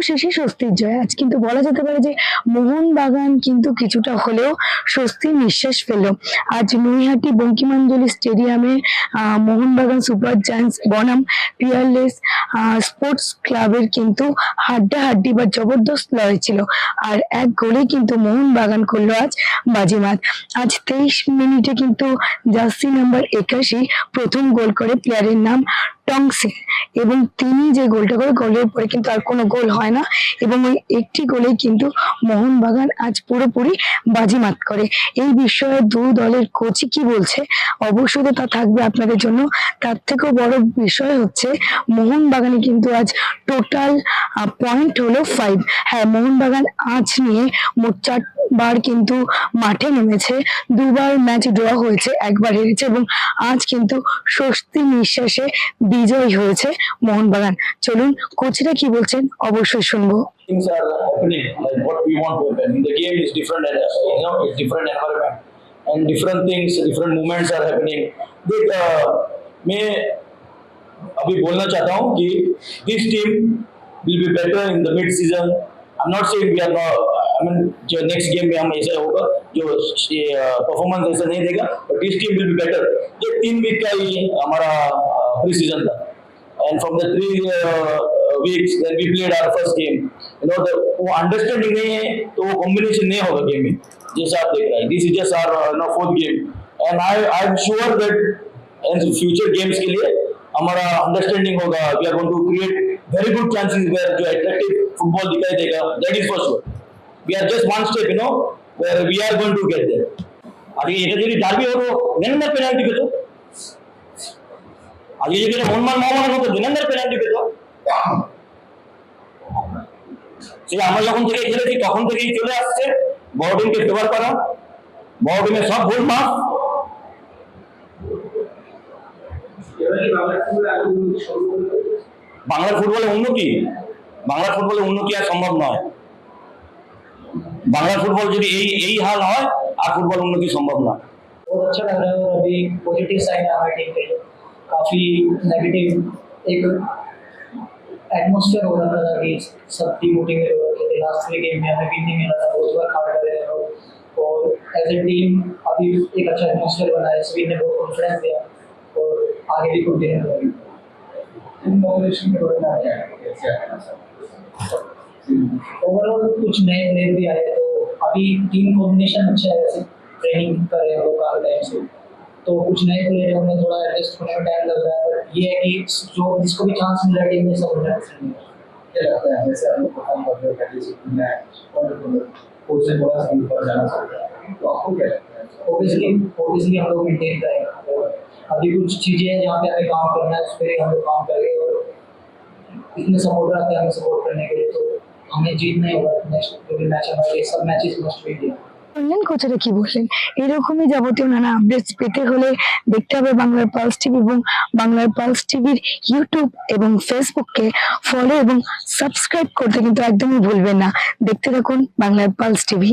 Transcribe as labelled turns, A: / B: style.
A: অবশেষে স্বস্তির জয়। আজ কিন্তু বলা যেতে পারে যে মোহনবাগান কিন্তু কিছুটা হলেও স্বস্তির নিঃশ্বাস ফেলল। আজ নৈহাটি বঙ্কিমাঞ্জলি স্টেডিয়ামে মোহনবাগান সুপার জায়ান্টস বনাম পিয়ারলেস স্পোর্টস ক্লাবের কিন্তু হাড্ডাহাড্ডি বা জবরদস্ত লড়াই ছিল। আর এক গোলে কিন্তু মোহনবাগান করলো আজ বাজিমাত। আজ 23 মিনিটে কিন্তু জার্সি নাম্বার 81 প্রথম গোল করে, প্লেয়ারের নাম টংসে, এবং তিনি যে গোলটা করে, গোলের পরে কিন্তু আর কোনো গোল হয় না এবং ওই একটি গোলে কিন্তু মোহনবাগান আজ পুরোপুরি বাজিমাত করে। এই বিষয়ে দু দলের কোচই কি বলছে অবশ্যই তা থাকবে আপনাদের জন্য। তার থেকেও বড় বিষয় হচ্ছে মোহনবাগানে কিন্তু আজ টোটাল পয়েন্ট হলো 5। হ্যাঁ, মোহনবাগান আজ নিয়ে মোট 4বার কিন্তু মাঠে নেমেছে, 2বার ম্যাচ ড্র হয়েছে, 1বার হেরেছে এবং আজ কিন্তু স্বস্তি নিঃশ্বাসে বিজয় হয়েছে মোহনবাগান। চলুন কোচরা কি বলছেন অবশ্যই শুনবো।
B: Things are happening like what we want to happen. The game is different, and it's different environment and different things, different movements are happening. But मैं अभी बोलना चाहता हूँ कि this team will be better in the mid season. I'm not saying we are not, I mean जो next game में हम ऐसा होगा जो परफॉर्मेंस ऐसा नहीं देगा, but this team will be better. ये 3 वीक का ही हमारा प्री सीजन था, and from the 3 weeks then we played our first game. वो अंडरस्टैंडिंग नहीं है तो वो कॉम्बिनेशन नहीं होगा गेम में, जैसा आप देख रहे हैं. This is just our 4th game, and I am sure that in future games के लिए हमारा अंडरस्टैंडिंग होगा. We are going to create very good chances where जो अट्रैक्टिव फुटबॉल दिखाई देगा. That is for sure. We are just one step where we are going to get there. আগে এটা যদি ডার্বি হতো দেন না পেনাল্টি পেতো, আগে যদি মোহনবাগান হতো দেন না পেনাল্টি পেতো. আমরা যখন থেকে খেলেছি তখন থেকেই চলে আসছে বড় টিমকে ফেভার করা, বড় টিমের সব ভুল মাফ. বাংলার ফুটবলে উন্নতি আর সম্ভব নয়. বাংলার ফুটবল যদি এই হাল হয় আর ফুটবল उन्नति संभव ना.
C: बहुत अच्छा लग रहा है. और अभी पॉजिटिव साइन है हमारी टीम पे. काफी नेगेटिव एक एटमॉस्फेयर हो रहा था कि सब डिमोटिवेट हो रहे थे. लास्ट 3 गेम में हमें विन नहीं मिला था, बहुत बार हार कर रहे हैं और एज ए टीम अभी एक अच्छा एटमॉस्फेयर बना है. सभी ने बहुत कॉन्फिडेंस दिया और आगे भी कंटिन्यू करेंगे. इन कॉम्बिनेशन में बढ़ना है ओवरऑल कुछ नए प्लेयर भी आए, तो अभी टीम कॉम्बिनेशन अच्छा है. वैसे ट्रेनिंग कर रहे हैं लोग काफी टाइम से, तो कुछ नए प्लेयर हैं, उन्हें थोड़ा एडजस्ट होने में टाइम लग रहा है. बट ये है कि जो जिसको भी चांस मिल रहा है टीम में सब 100% क्या लगता है. जैसे आप लोग परफॉर्म कर रहे हो कैटेगरी और कोच से बड़ा सा ऊपर जाना चाहते हैं, तो आपको क्या लगता है. ऑब्वियसली हम लोग मेंटेन करेंगे. अभी कुछ चीजें हैं जहाँ पे हमें काम करना है, उस पर हम लोग काम करेंगे. और इतने सपोर्टर आते हैं हमें सपोर्ट करने के लिए, तो हमें जीतना ही होगा. नेक्स्ट जो भी मैच हमारे सब मैचेस मस्ट विन.
A: শুনলেন কোচরা কি বললেন। এরকমই যাবতীয় নানা আপডেটস পেতে হলে দেখতে হবে বাংলার পালস টিভি এবং বাংলার পালস টিভির ইউটিউব এবং ফেসবুককে ফলো এবং সাবস্ক্রাইব করতে কিন্তু একদমই ভুলবেন না। দেখতে থাকুন বাংলার পালস টিভি।